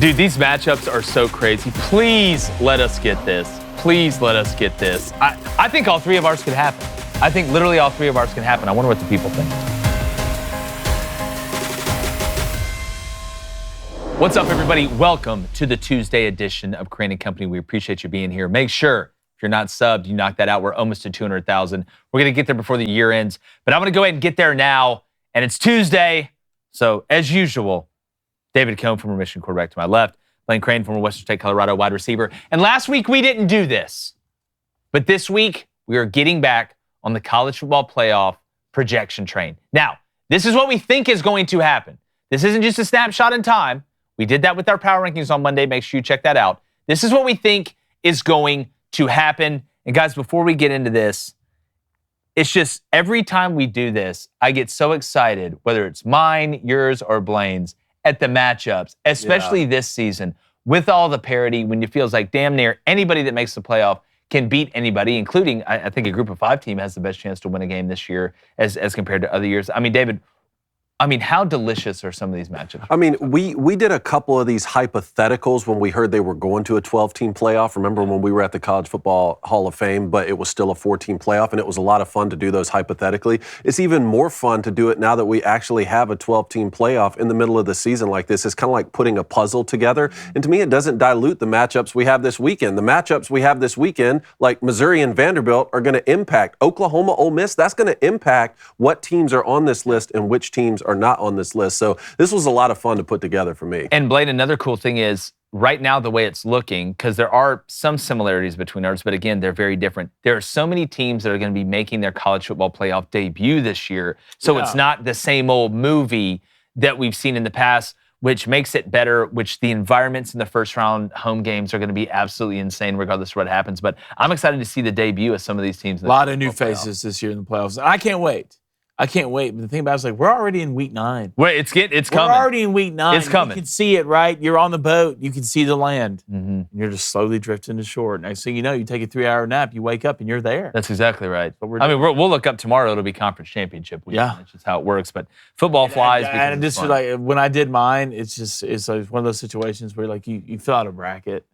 Dude, these matchups are so crazy. Please let us get this. Please let us get this. I think all three of ours could happen. I think literally all three of ours can happen. I wonder what the people think. What's up, everybody? Welcome to the Tuesday edition of Crain & Company. We appreciate you being here. Make sure, if you're not subbed, you knock that out. We're almost to 200,000. We're going to get there before the year ends. But I'm going to go ahead and get there now. And it's Tuesday. So, as usual, David Cohn, former Michigan quarterback to my left. Blaine Crain, former Western State, Colorado wide receiver. And last week, we didn't do this. But this week, we are getting back on the college football playoff projection train. Now, this is what we think is going to happen. This isn't just a snapshot in time. We did that with our power rankings on Monday. Make sure you check that out. This is what we think is going to happen. And guys, before we get into this, it's just every time we do this, I get so excited, whether it's mine, yours, or Blaine's, at the matchups, especially this season, with all the parity, when it feels like damn near anybody that makes the playoff can beat anybody, including, I think, a group of 5 team has the best chance to win a game this year as compared to other years. I mean, David, how delicious are some of these matchups? I mean, we did a couple of these hypotheticals when we heard they were going to a 12-team playoff. Remember when we were at the College Football Hall of Fame, but it was still a 4-team playoff, and it was a lot of fun to do those hypothetically. It's even more fun to do it now that we actually have a 12-team playoff in the middle of the season like this. It's kind of like putting a puzzle together. And to me, it doesn't dilute the matchups we have this weekend. The matchups we have this weekend, like Missouri and Vanderbilt, are going to impact Oklahoma, Ole Miss. That's going to impact what teams are on this list and which teams are not on this list. So this was a lot of fun to put together for me. And Blaine, another cool thing is right now the way it's looking, because there are some similarities between ours, but again, they're very different. There are so many teams that are going to be making their college football playoff debut this year. So it's not the same old movie that we've seen in the past, which makes it better, which the environments in the first round home games are going to be absolutely insane regardless of what happens. But I'm excited to see the debut of some of these teams. A lot of new faces this year in the playoffs. I can't wait. But the thing about it is, like, we're already in week 9. Wait, it's coming. We're already in week 9. It's coming. You can see it, right? You're on the boat. You can see the land. Mm-hmm. You're just slowly drifting to shore. Next thing you know, you take a 3-hour nap, you wake up, and you're there. That's exactly right. We'll look up tomorrow. It'll be conference championship week. Yeah. That's just how it works. But football flies. And just like when I did mine, it's like one of those situations where, like, you fill out a bracket,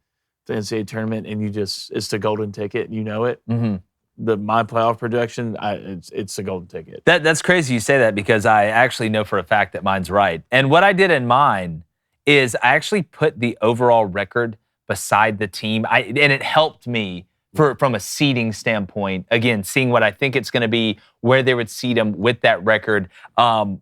the NCAA tournament, and it's the golden ticket. You know it. Mm-hmm. My playoff projection, it's a golden ticket. That's crazy you say that, because I actually know for a fact that mine's right. And what I did in mine is I actually put the overall record beside the team. And it helped me from a seeding standpoint. Again, seeing what I think it's going to be, where they would seed them with that record,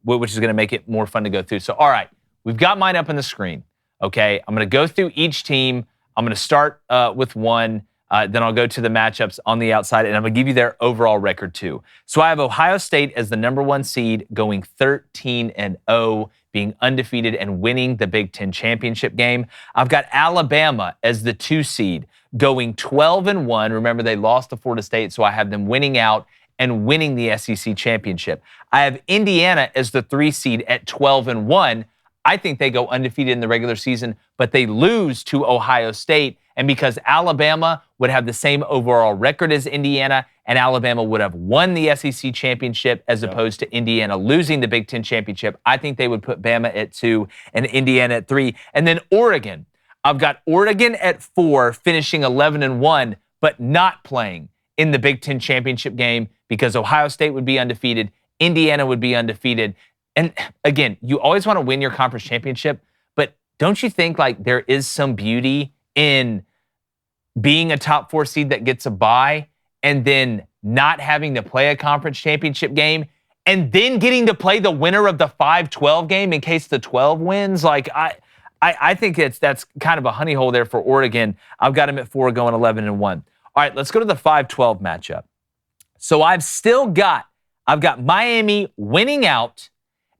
which is going to make it more fun to go through. So, all right, we've got mine up on the screen. Okay, I'm going to go through each team. I'm going to start with one. Then I'll go to the matchups on the outside, and I'm going to give you their overall record too. So I have Ohio State as the number 1 seed, going 13-0, being undefeated and winning the Big Ten championship game. I've got Alabama as the 2 seed, going 12-1. Remember, they lost to Florida State, so I have them winning out and winning the SEC championship. I have Indiana as the 3 seed at 12-1. I think they go undefeated in the regular season, but they lose to Ohio State. And because Alabama would have the same overall record as Indiana, and Alabama would have won the SEC championship as opposed to Indiana losing the Big Ten championship, I think they would put Bama at 2 and Indiana at 3. And then Oregon. I've got Oregon at 4, finishing 11-1, but not playing in the Big Ten championship game because Ohio State would be undefeated, Indiana would be undefeated. And again, you always want to win your conference championship, but don't you think like there is some beauty in being a top 4 seed that gets a bye and then not having to play a conference championship game and then getting to play the winner of the 5-12 game in case the 12 wins? Like, I think that's kind of a honey hole there for Oregon. I've got them at 4 going 11-1. All right, let's go to the 5-12 matchup. So I've got Miami winning out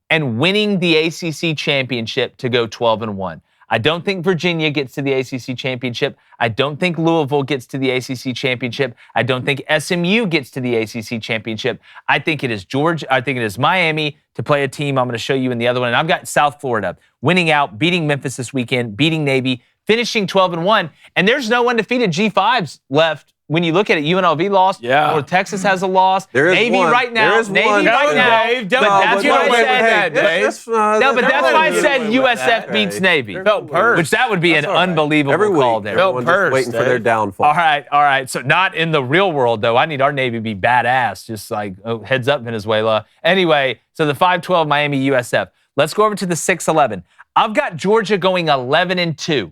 and winning the ACC championship to go 12-1. I don't think Virginia gets to the ACC championship. I don't think Louisville gets to the ACC championship. I don't think SMU gets to the ACC championship. I think it is Georgia. I think it is Miami to play a team I'm going to show you in the other one. And I've got South Florida winning out, beating Memphis this weekend, beating Navy, finishing 12-1. And there's no undefeated G5s left when you look at it, UNLV lost. Yeah. North Texas has a loss. There is Navy one. right now. There is Navy one. right now. Dave, But that's but what I wait, said. Dave. No, but that's why I said USF Okay. beats Navy. Felt purged. Which that would be an all right. unbelievable Every call week, there. everyone's just Purse, waiting for their Dave. downfall. All right. So not in the real world, though. I need our Navy to be badass. Just like, heads up, Venezuela. Anyway, so the 5-12 Miami USF. Let's go over to the 6-11. I've got Georgia going 11-2.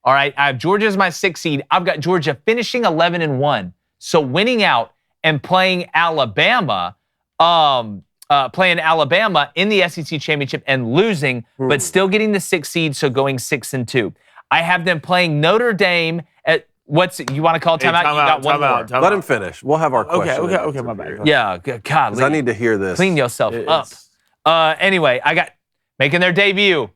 All right, I have Georgia as my 6th seed. I've got Georgia finishing 11-1. So winning out and playing Alabama in the SEC championship and losing, but still getting the 6th seed, so going 6-2. I have them playing Notre Dame at you want to call timeout? You got one more. Let him finish. We'll have our question. Okay, my bad. Yeah, God, Because I need to hear this. clean yourself up. Anyway, I got making their debut.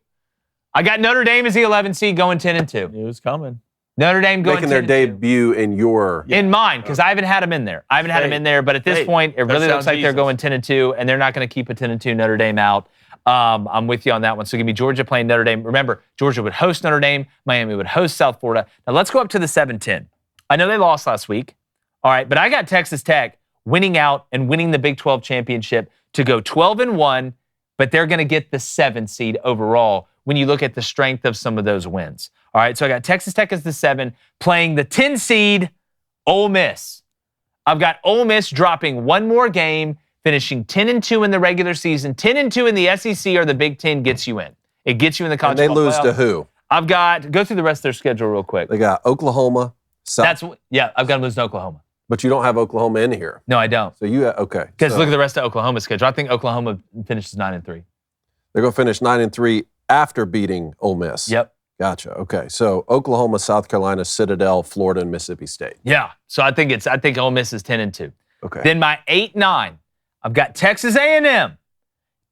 I got Notre Dame as the 11 seed going 10-2. It was coming. Notre Dame going Making their 10-2. debut in your. In mine, because I haven't had them in there. I haven't had them in there, but at this point, it really looks like they're going 10-2, and they're not going to keep a 10-2 Notre Dame out. I'm with you on that one. So give me Georgia playing Notre Dame. Remember, Georgia would host Notre Dame. Miami would host South Florida. Now let's go up to the 7-10. I know they lost last week. All right, but I got Texas Tech winning out and winning the Big 12 championship to go 12-1, but they're going to get the 7th seed overall when you look at the strength of some of those wins. All right, so I got Texas Tech as the 7, playing the 10 seed, Ole Miss. I've got Ole Miss dropping one more game, finishing 10-2 in the regular season. 10-2 in the SEC or the Big Ten gets you in. It gets you in the college And they football lose playoff. to who? I've got, go through the rest of their schedule real quick. They got Oklahoma, South. I've got to lose to Oklahoma. But you don't have Oklahoma in here. No, I don't. So you okay. Because so look at the rest of Oklahoma's schedule. I think Oklahoma finishes 9-3. they're going to finish 9-3 after beating Ole Miss. Yep. Gotcha. Okay. So Oklahoma, South Carolina, Citadel, Florida, and Mississippi State. Yeah. So I think Ole Miss is 10-2. Okay. Then my 8-9, I've got Texas A&M,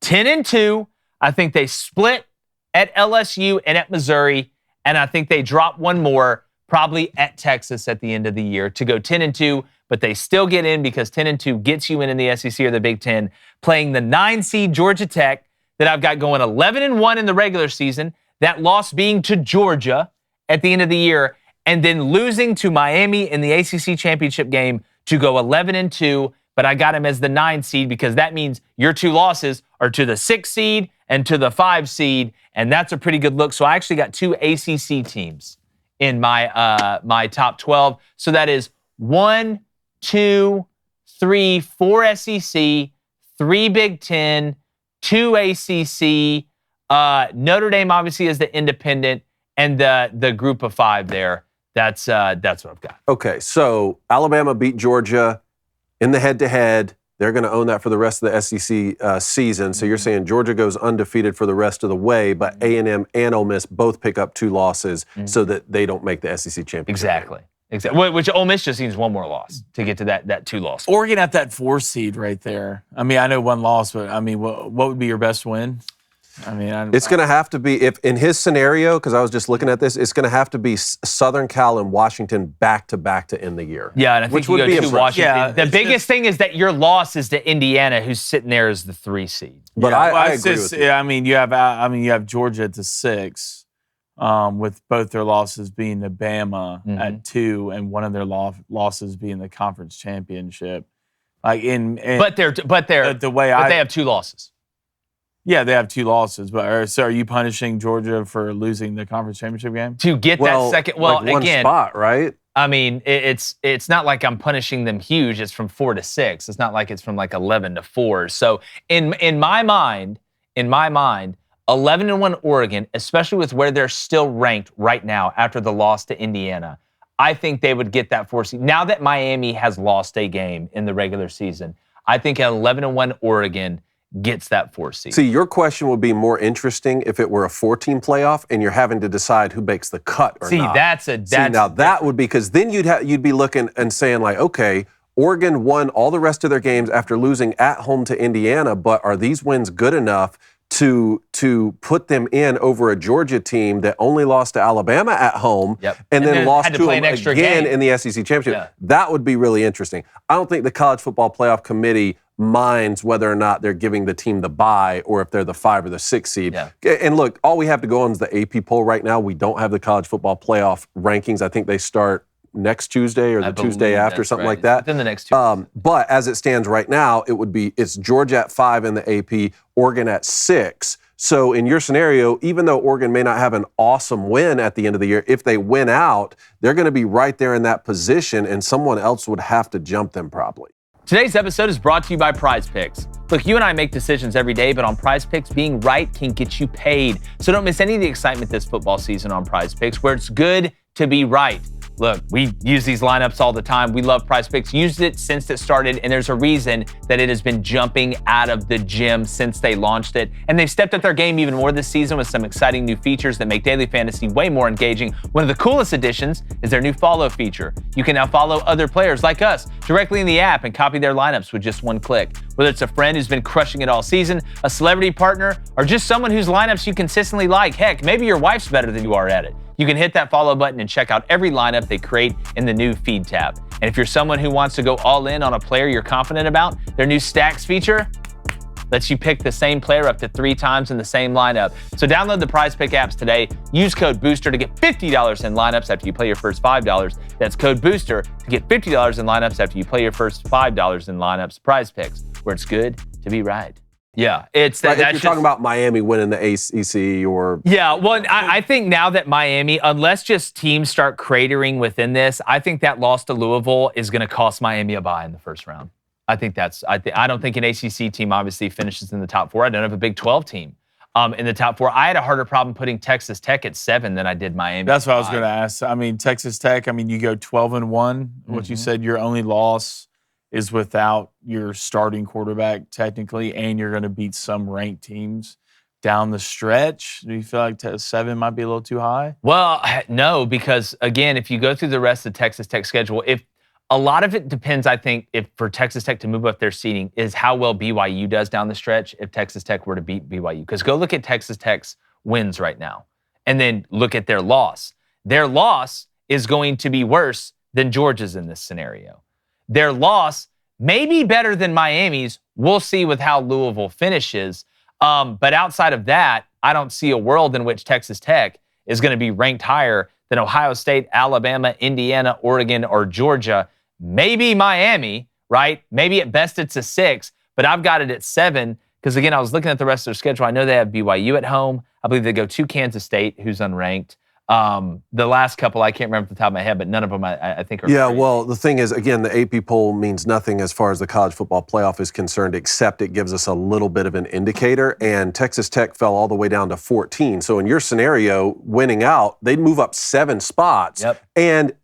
10-2. I think they split at LSU and at Missouri, and I think they drop one more, probably at Texas at the end of the year to go 10-2, but they still get in because 10-2 gets you in the SEC or the Big Ten, playing the 9 seed Georgia Tech that I've got going 11-1 in the regular season, that loss being to Georgia at the end of the year, and then losing to Miami in the ACC championship game to go 11-2, but I got him as the 9 seed because that means your 2 losses are to the 6 seed and to the 5 seed, and that's a pretty good look. So I actually got 2 ACC teams in my my top 12. So that is 1, 2, 3, 4 SEC, 3 Big Ten, 2 ACC. Notre Dame obviously is the independent, and the group of 5 there. That's what I've got. Okay. So Alabama beat Georgia in the head-to-head. They're going to own that for the rest of the SEC season. So you're saying Georgia goes undefeated for the rest of the way, but A&M and Ole Miss both pick up 2 losses so that they don't make the SEC championship. Exactly. Which Ole Miss just needs one more loss to get to that 2 loss. Oregon at that 4 seed right there. I mean, I know 1 loss, but I mean, what would be your best win? I mean, It's going to have to be, if in his scenario, because I was just looking at this, it's going to have to be Southern Cal and Washington back-to-back to end the year. Yeah, and I think which you would go be to impressive. Washington. Yeah, the biggest thing is that your loss is to Indiana, who's sitting there as the 3 seed. But yeah, I it's agree just, with you. yeah, I mean, you have Georgia at the 6, with both their losses being to Bama at 2, and one of their losses being the conference championship. Like But they have 2 losses. Yeah, they have 2 losses. But so are you punishing Georgia for losing the conference championship game? To get that second, well, like one again, spot, right? I mean, it's not like I'm punishing them huge. It's from 4 to 6. It's not like it's from like 11 to 4. So in my mind, 11-1 Oregon, especially with where they're still ranked right now after the loss to Indiana, I think they would get that 4 seed. Now that Miami has lost a game in the regular season, I think an 11-1 Oregon gets that 4 seed. See, your question would be more interesting if it were a 4-team playoff and you're having to decide who makes the cut or not. Now that would be, because then you'd be looking and saying like, okay, Oregon won all the rest of their games after losing at home to Indiana, but are these wins good enough to put them in over a Georgia team that only lost to Alabama at home and then lost to them again in the SEC championship? Yeah. That would be really interesting. I don't think the College Football Playoff Committee minds whether or not they're giving the team the bye or if they're the 5 or the 6 seed. Yeah. And look, all we have to go on is the AP poll right now. We don't have the College Football Playoff rankings. I think they start next Tuesday or I the Tuesday believe after, that's something right. like that. Within the next 2 weeks. But as it stands right now, it's Georgia at 5 in the AP, Oregon at 6. So in your scenario, even though Oregon may not have an awesome win at the end of the year, if they win out, they're going to be right there in that position, and someone else would have to jump them probably. Today's episode is brought to you by Prize Picks. Look, you and I make decisions every day, but on Prize Picks, being right can get you paid. So don't miss any of the excitement this football season on Prize Picks, where it's good to be right. Look, we use these lineups all the time. We love Prize Picks. Used it since it started, and there's a reason that it has been jumping out of the gym since they launched it. And they've stepped up their game even more this season with some exciting new features that make daily fantasy way more engaging. One of the coolest additions is their new follow feature. You can now follow other players like us directly in the app and copy their lineups with just one click. Whether it's a friend who's been crushing it all season, a celebrity partner, or just someone whose lineups you consistently like. Heck, maybe your wife's better than you are at it. You can hit that follow button and check out every lineup they create in the new feed tab. And if you're someone who wants to go all in on a player you're confident about, their new stacks feature lets you pick the same player up to 3 times in the same lineup. So download the Prize Pick apps today. Use code BOOSTER to get $50 in lineups after you play your first $5. That's code BOOSTER to get $50 in lineups after you play your first $5 in lineups. Prize Picks, where it's good to be right. Yeah, it's that. Like if you're talking about Miami winning the ACC or... Yeah, well, I think now that Miami, unless just teams start cratering within this, I think that loss to Louisville is going to cost Miami a bye in the first round. I don't think an ACC team obviously finishes in the top 4. I don't have a Big 12 team in the top 4. I had a harder problem putting Texas Tech at 7 than I did Miami. That's what I was going to ask. I mean, Texas Tech, you go 12-1. What you said, your only loss is without your starting quarterback technically, and you're going to beat some ranked teams down the stretch. Do you feel like 7 might be a little too high? Well, no, because again, if you go through the rest of Texas Tech's schedule, if a lot of it depends, I think, if for Texas Tech to move up their seeding is how well BYU does down the stretch if Texas Tech were to beat BYU. Because go look at Texas Tech's wins right now and then look at their loss. Their loss is going to be worse than Georgia's in this scenario. Their loss may be better than Miami's. We'll see with how Louisville finishes. But outside of that, I don't see a world in which Texas Tech is going to be ranked higher than Ohio State, Alabama, Indiana, Oregon, or Georgia. Maybe Miami, right? Maybe at best it's a 6, but I've got it at 7 because, again, I was looking at the rest of their schedule. I know they have BYU at home. I believe they go to Kansas State, who's unranked. The last couple, I can't remember off the top of my head, but none of them I think are. Yeah, crazy. well, the thing is, again, the AP poll means nothing as far as the college football playoff is concerned, except it gives us a little bit of an indicator. And Texas Tech fell all the way down to 14. So in your scenario, winning out, they'd move up 7 spots. Yep. And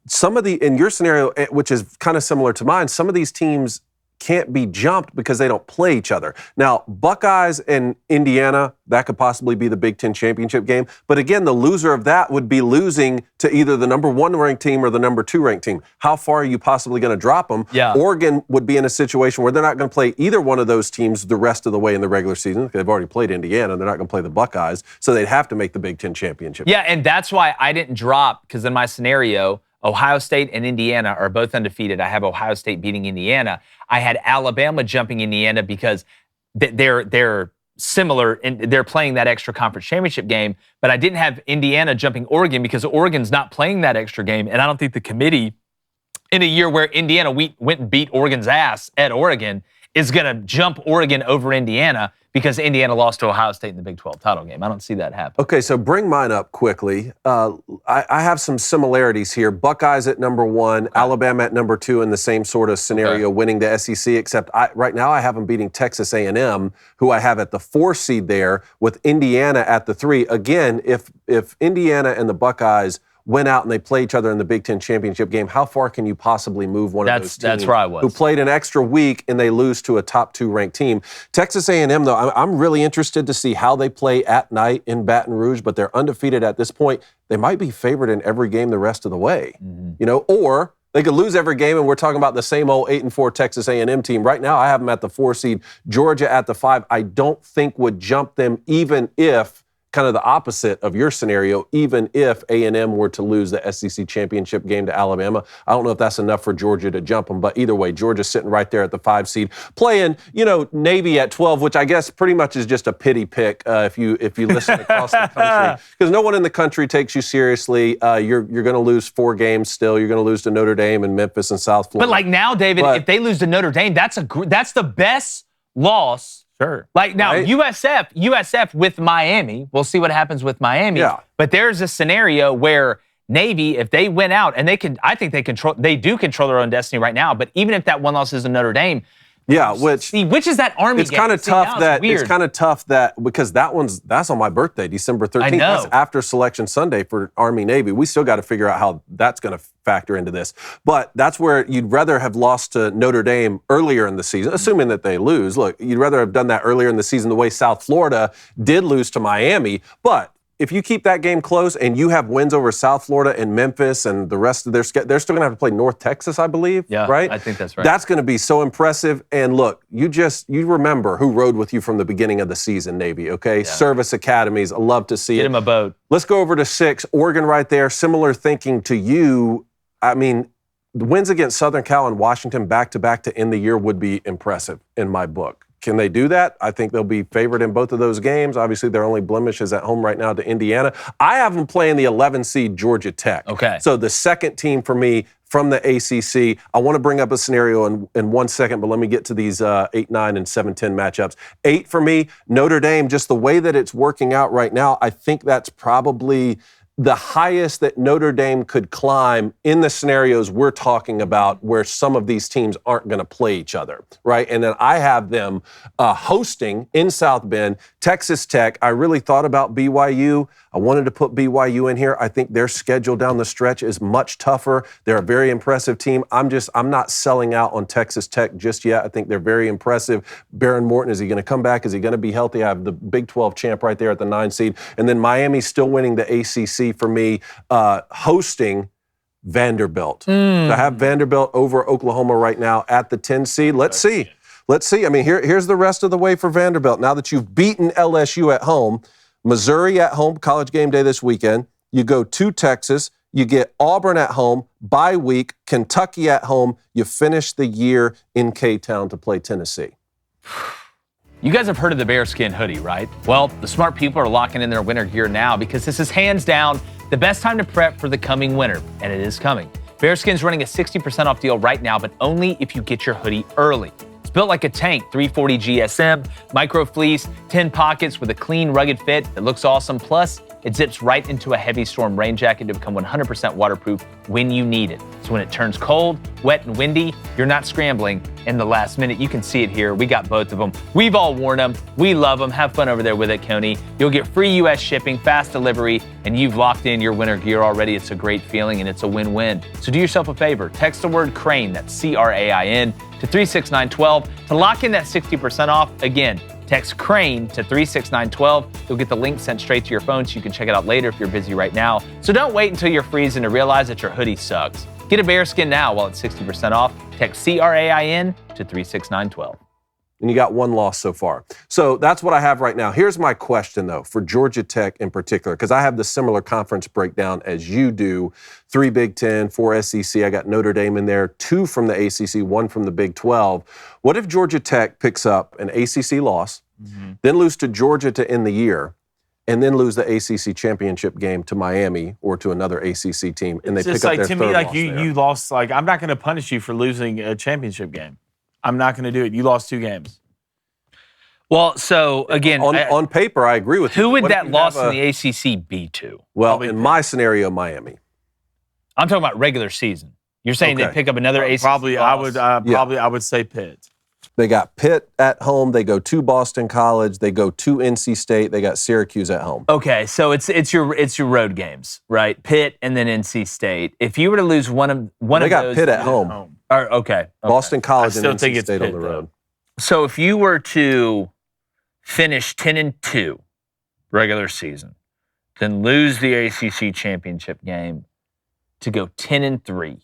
in your scenario, which is kind of similar to mine, some of these teams can't be jumped because they don't play each other. Now, Buckeyes and Indiana, that could possibly be the Big Ten championship game. But again, the loser of that would be losing to either the number 1 ranked team or the number 2 ranked team. How far are you possibly going to drop them? Yeah. Oregon would be in a situation where they're not going to play either one of those teams the rest of the way in the regular season. They've already played Indiana. They're not going to play the Buckeyes. So they'd have to make the Big Ten championship. Yeah, and that's why I didn't drop, because in my scenario, Ohio State and Indiana are both undefeated. I have Ohio State beating Indiana. I had Alabama jumping Indiana because they're similar and they're playing that extra conference championship game, but I didn't have Indiana jumping Oregon because Oregon's not playing that extra game, and I don't think the committee, in a year where Indiana went and beat Oregon's ass at Oregon, is going to jump Oregon over Indiana because Indiana lost to Ohio State in the Big 12 title game. I don't see that happen. Okay, so bring mine up quickly. I have some similarities here. Buckeyes at number 1, Alabama at number 2 in the same sort of scenario, winning the SEC, except right now I have them beating Texas A&M, who I have at the 4 seed there, with Indiana at the 3. Again, if Indiana and the Buckeyes went out and they play each other in the Big Ten championship game, how far can you possibly move one of those teams that's where I was. who played an extra week and they lose to a top 2 ranked team? Texas A&M, though, I'm really interested to see how they play at night in Baton Rouge, but they're undefeated at this point. They might be favored in every game the rest of the way, or they could lose every game, and we're talking about the same old 8-4 Texas A&M team. Right now, I have them at the 4 seed. Georgia at the 5. I don't think would jump them even if kind of the opposite of your scenario, even if A&M were to lose the SEC championship game to Alabama. I don't know if that's enough for Georgia to jump them, but either way, Georgia's sitting right there at the 5 seed, playing, Navy at 12, which I guess pretty much is just a pity pick if you listen across the country, because no one in the country takes you seriously. You're going to lose 4 games still. You're going to lose to Notre Dame and Memphis and South Florida. But like now, David, if they lose to Notre Dame, that's the best loss. Sure. Like now, right? USF with Miami. We'll see what happens with Miami. Yeah. But there's a scenario where Navy, if they win out, and they do control their own destiny right now. But even if that one loss is in Notre Dame, which is that Army? It's kind of tough that because that's on my birthday, December 13th. I know. That's after Selection Sunday for Army Navy. We still got to figure out how that's going to factor into this. But that's where you'd rather have lost to Notre Dame earlier in the season, assuming that they lose. Look, you'd rather have done that earlier in the season the way South Florida did lose to Miami. But if you keep that game close and you have wins over South Florida and Memphis and the rest of they're still going to have to play North Texas, I believe, right? I think that's right. That's going to be so impressive. And look, you remember who rode with you from the beginning of the season, Navy, okay? Yeah. Service academies, I love to see it. Get him a boat. Let's go over to 6. Oregon right there, similar thinking to you. I mean, the wins against Southern Cal and Washington back-to-back to end the year would be impressive in my book. Can they do that? I think they'll be favored in both of those games. Obviously, their only blemish is at home right now to Indiana. I have them playing the 11 seed Georgia Tech. Okay. So the second team for me from the ACC. I want to bring up a scenario in 1 second, but let me get to these 8, 9, and 7, 10 matchups. 8 for me, Notre Dame, just the way that it's working out right now, I think that's probably the highest that Notre Dame could climb in the scenarios we're talking about where some of these teams aren't going to play each other, right? And then I have them hosting in South Bend, Texas Tech. I really thought about BYU. I wanted to put BYU in here. I think their schedule down the stretch is much tougher. They're a very impressive team. I'm not selling out on Texas Tech just yet. I think they're very impressive. Baron Morton, is he going to come back? Is he going to be healthy? I have the Big 12 champ right there at the 9 seed. And then Miami's still winning the ACC for me, hosting Vanderbilt. So I have Vanderbilt over Oklahoma right now at the 10 seed. Let's see. I mean, here's the rest of the way for Vanderbilt. Now that you've beaten LSU at home, Missouri at home, College game day this weekend. You go to Texas. You get Auburn at home, bye week, Kentucky at home. You finish the year in K-Town to play Tennessee. You guys have heard of the Bareskin hoodie, right? Well, the smart people are locking in their winter gear now because this is hands down the best time to prep for the coming winter, and it is coming. Bareskin's running a 60% off deal right now, but only if you get your hoodie early. It's built like a tank, 340 GSM, micro fleece, 10 pockets with a clean, rugged fit that looks awesome. Plus, it zips right into a heavy storm rain jacket to become 100% waterproof when you need it. So when it turns cold, wet, and windy, you're not scrambling in the last minute. You can see it here. We got both of them. We've all worn them. We love them. Have fun over there with it, Coney. You'll get free U.S. shipping, fast delivery, and you've locked in your winter gear already. It's a great feeling, and it's a win-win. So do yourself a favor. Text the word CRAIN, that's C-R-A-I-N, to 36912 to lock in that 60% off. Again, text CRAIN to 36912. You'll get the link sent straight to your phone so you can check it out later if you're busy right now. So don't wait until you're freezing to realize that your hoodie sucks. Get a Bareskin now while it's 60% off. Text CRAIN to 36912. And you got one loss so far. So that's what I have right now. Here's my question, though, for Georgia Tech in particular, because I have the similar conference breakdown as you do. 3 Big 10, 4 SEC. I got Notre Dame in there, 2 from the ACC, 1 from the Big 12. What if Georgia Tech picks up an ACC loss, then lose to Georgia to end the year, and then lose the ACC championship game to Miami or to another ACC team, and they pick up their third loss there? You lost. Like, I'm not going to punish you for losing a championship game. I'm not going to do it. You lost 2 games. Well, so again, on paper, I agree with you. Who would that loss in the ACC be to? Well, in my scenario, Miami. I'm talking about regular season. You're saying they pick up another ACC probably loss? I would say Pitt. They got Pitt at home. They go to Boston College. They go to NC State. They got Syracuse at home. Okay, so it's your road games, right? Pitt and then NC State. If you were to lose one of those, they got Pitt at home. Okay. Boston College and NC it's State Pitt, on the road. So if you were to finish 10-2 regular season, then lose the ACC championship game to go 10-3.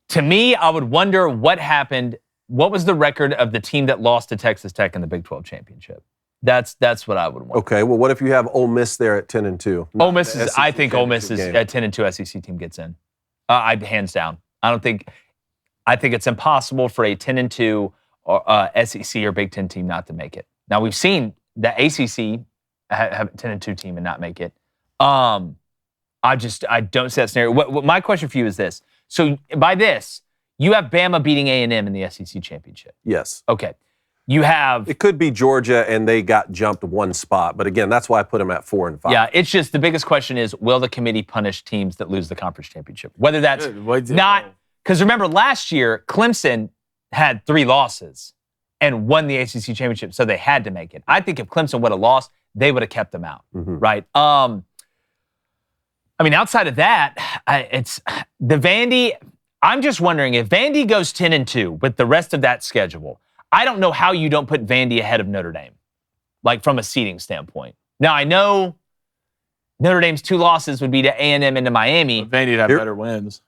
To me, I would wonder what happened. What was the record of the team that lost to Texas Tech in the Big 12 championship? That's what I would want. Okay, well, what if you have Ole Miss there at 10-2? Ole Miss is. SEC I think Ole Miss is championship a 10-2 SEC team gets in. I hands down. I think it's impossible for a 10-2 or SEC or Big Ten team not to make it. Now we've seen the ACC have a 10-2 team and not make it. I don't see that scenario. What my question for you is this: so by this, you have Bama beating A&M in the SEC championship. Yes. Okay. You have. It could be Georgia, and they got jumped one spot. But again, that's why I put them at 4 and 5. Yeah, it's just the biggest question is, will the committee punish teams that lose the conference championship? Whether that's not, because remember last year, Clemson had 3 losses and won the ACC championship, so they had to make it. I think if Clemson would have lost, they would have kept them out, right? I mean, outside of that, it's the Vandy. I'm just wondering if Vandy goes 10-2 with the rest of that schedule. I don't know how you don't put Vandy ahead of Notre Dame, like from a seeding standpoint. Now, I know Notre Dame's 2 losses would be to A&M and to Miami. But Vandy'd have better wins.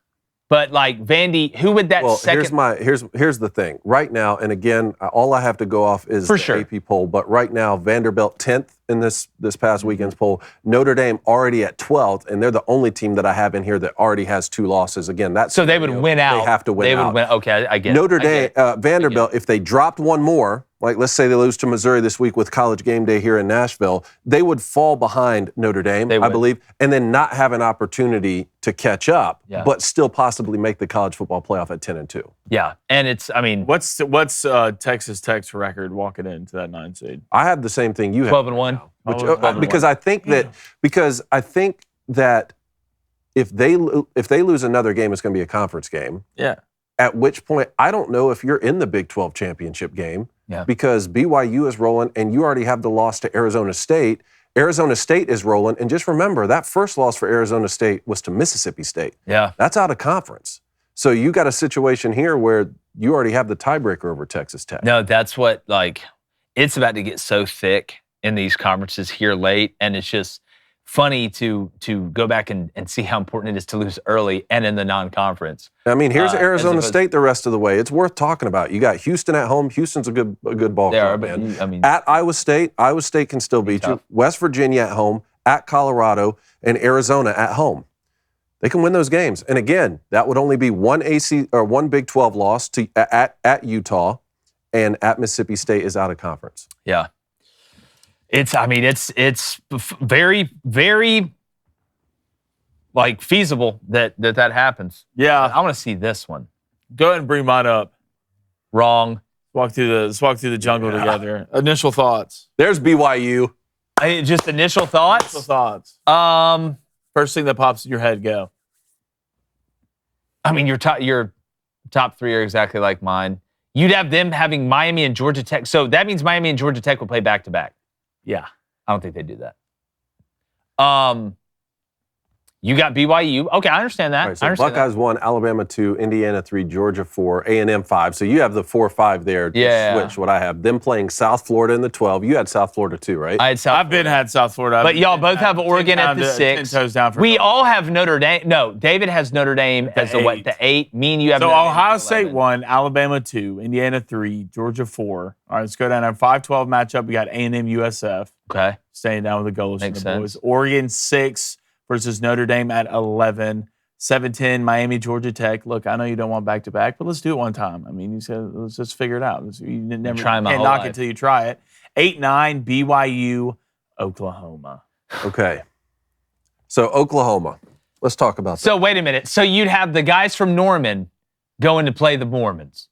But like Vandy, who would that second? Here's the thing. Right now, and again, all I have to go off is the AP poll. But right now, Vanderbilt 10th in this past weekend's poll. Notre Dame already at 12th, and they're the only team that I have in here that already has 2 losses. Again, that's so they would win out. They have to win out. They would win. Okay, I get it. Notre Dame, Vanderbilt, if they dropped one more, like let's say they lose to Missouri this week with College Game Day here in Nashville, they would fall behind Notre Dame, I believe, and then not have an opportunity to catch up, but still possibly make the college football playoff at 10-2. Yeah, and it's, I mean, what's Texas Tech's record walking into that 9 seed? I have the same thing you have. 12-1. Because I think that if they lose another game, it's going to be a conference game. Yeah. At which point, I don't know if you're in the Big 12 championship game because BYU is rolling and you already have the loss to Arizona State. Arizona State is rolling. And just remember, that first loss for Arizona State was to Mississippi State. Yeah. That's out of conference. So you got a situation here where you already have the tiebreaker over Texas Tech. No, that's what, like, it's about to get so thick in these conferences here late. And it's just funny to go back and see how important it is to lose early and in the non-conference. I mean, here's Arizona State the rest of the way. It's worth talking about. You got Houston at home. Houston's a good ball club, man. I mean, at Iowa State can still beat you. West Virginia at home, at Colorado, and Arizona at home. They can win those games. And again, that would only be one Big 12 loss to at Utah, and at Mississippi State is out of conference. Yeah. It's very, very like feasible that happens. Yeah. I want to see this one. Go ahead and bring mine up. Wrong. Let's walk through the jungle together. Initial thoughts. There's BYU. Just initial thoughts? Initial thoughts. First thing that pops in your head, go. I mean, your top 3 are exactly like mine. You'd have them having Miami and Georgia Tech. So that means Miami and Georgia Tech will play back-to-back. Yeah. I don't think they do that. You got BYU. Okay, I understand that. Right, so Buckeyes 1, Alabama 2, Indiana 3, Georgia 4, A&M 5. So you have the 4-5 there. Switch what I have. Them playing South Florida in the 12. You had South Florida too, right? I had South Florida. had South Florida. But y'all both have Oregon at the 6. 10 toes down for we all have Notre Dame. No, David has Notre Dame as the 8. Me and you have so Notre Dame Ohio State 1, Alabama 2, Indiana 3, Georgia 4. All right, let's go down our 5-12 matchup. We got A&M USF. Okay. Staying down with the Goalies and the sense. boys. Oregon 6 versus Notre Dame at 11. 7-10, Miami, Georgia Tech. Look, I know you don't want back-to-back, but let's do it one time. I mean, you said, let's just figure it out. You never can't knock it until you try it. 8-9, BYU, Oklahoma. Okay. So Oklahoma. Let's talk about that. So wait a minute. So you'd have the guys from Norman going to play the Mormons.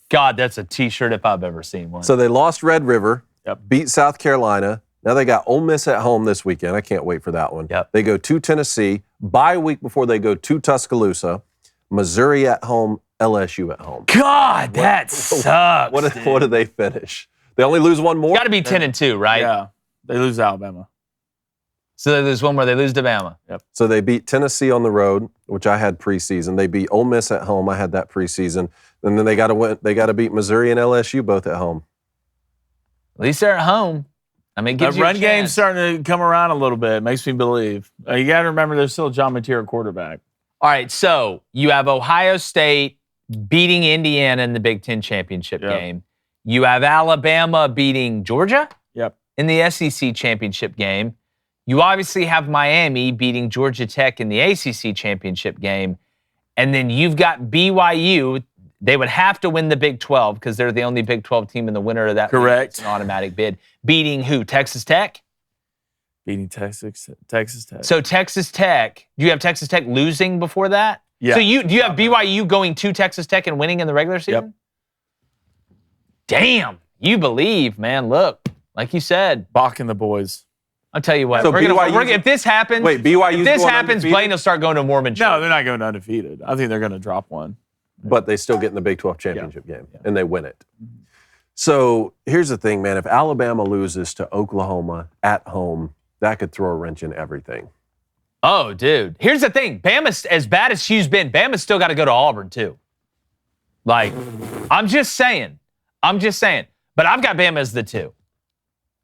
God, that's a T-shirt if I've ever seen one. So they lost Red River, beat South Carolina. Now they got Ole Miss at home this weekend. I can't wait for that one. They go to Tennessee. Bye week before they go to Tuscaloosa. Missouri at home, LSU at home. God, that sucks. What do they finish? They only lose one more? Got to be 10-2, right? Yeah. They lose to Alabama. So they lose one more. They lose to Bama. Yep. So they beat Tennessee on the road, which I had preseason. They beat Ole Miss at home. I had that preseason. And then they got to win. They got to beat Missouri and LSU both at home. At least they're at home. I mean, the run game's starting to come around a little bit. Makes me believe. You got to remember, there's still John Mateer quarterback. All right, so you have Ohio State beating Indiana in the Big Ten championship game. You have Alabama beating Georgia. Yep. in the SEC championship game. You obviously have Miami beating Georgia Tech in the ACC championship game. And then you've got BYU. They would have to win the Big 12 because they're the only Big 12 team in the winner of that. Correct. It's an automatic bid. Beating who? Texas Tech? Beating Texas Tech. So Texas Tech, do you have Texas Tech losing before that? Yeah. So do you have BYU going to Texas Tech and winning in the regular season? Yep. Damn. You believe, man. Look, like you said. Bach and the boys. I'll tell you what. So If this happens, wait, BYU's if this going happens, undefeated? Blaine will start going to Mormon church. No, they're not going undefeated. I think they're going to drop one. But they still get in the Big 12 championship game, and they win it. So here's the thing, man. If Alabama loses to Oklahoma at home, that could throw a wrench in everything. Oh, dude. Here's the thing. Bama's, as bad as she's been, Bama's still got to go to Auburn, too. Like, I'm just saying. But I've got Bama as the 2.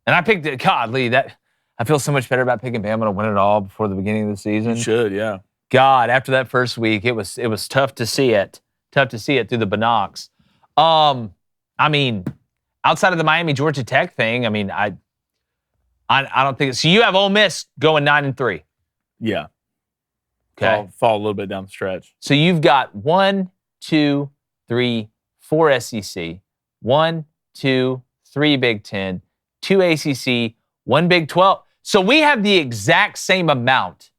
And I picked it. God, Lee, I feel so much better about picking Bama to win it all before the beginning of the season. You should, yeah. God, after that first week, it was tough to see it. Tough to see it through the binocs. I mean, outside of the Miami-Georgia Tech thing, I mean, I don't think so. You have Ole Miss going 9-3. Yeah. Okay. Fall a little bit down the stretch. So you've got 1, 2, 3, 4 SEC, 1, 2, 3 Big 10, 2 ACC, 1 Big 12. So we have the exact same amount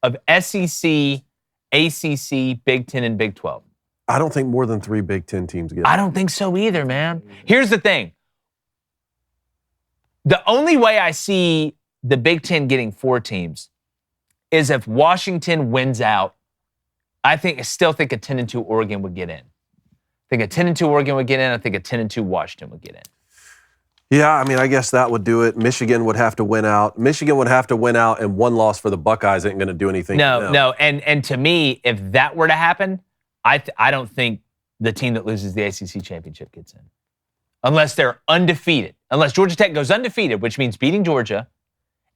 of SEC, ACC, Big 10, and Big 12. I don't think more than 3 Big 10 teams get it. I don't think so either, man. Here's the thing. The only way I see the Big 10 getting 4 teams is if Washington wins out. I still think a 10-2 Oregon would get in. I think a 10-2 Oregon would get in. I think a 10-2 Washington would get in. Yeah, I mean, I guess that would do it. Michigan would have to win out. And 1 loss for the Buckeyes ain't going to do anything. No. And to me, if that were to happen, I don't think the team that loses the ACC championship gets in. Unless they're undefeated. Unless Georgia Tech goes undefeated, which means beating Georgia,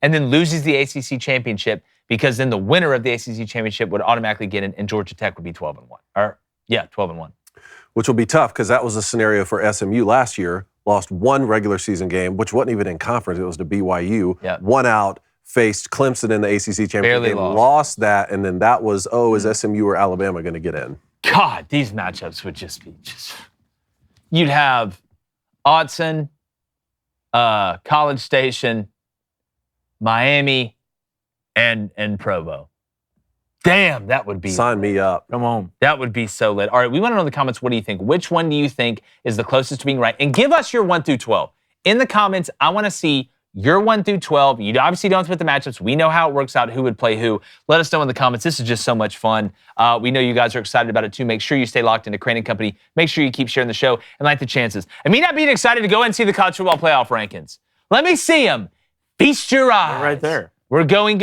and then loses the ACC championship, because then the winner of the ACC championship would automatically get in, and Georgia Tech would be 12-1. 12-1. Which will be tough, because that was a scenario for SMU last year. Lost 1 regular season game, which wasn't even in conference. It was to BYU. Yep. 1 out, faced Clemson in the ACC championship Barely game. lost. Lost that, and then that was, is SMU or Alabama going to get in? God, these matchups would just be you'd have Autzen, College Station, Miami, and Provo. Damn, that would be. Sign me up. Come on. That would be so lit. All right, we want to know in the comments, what do you think? Which one do you think is the closest to being right? And give us your 1 through 12. In the comments, I want to see your 1 through 12. You obviously don't put the matchups. We know how it works out, who would play who. Let us know in the comments. This is just so much fun. We know you guys are excited about it too. Make sure you stay locked into Crain & Company. Make sure you keep sharing the show and like the chances. And me not being excited to go and see the college football playoff rankings. Let me see them. Feast your eyes. They're right there. We're going.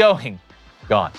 Gone.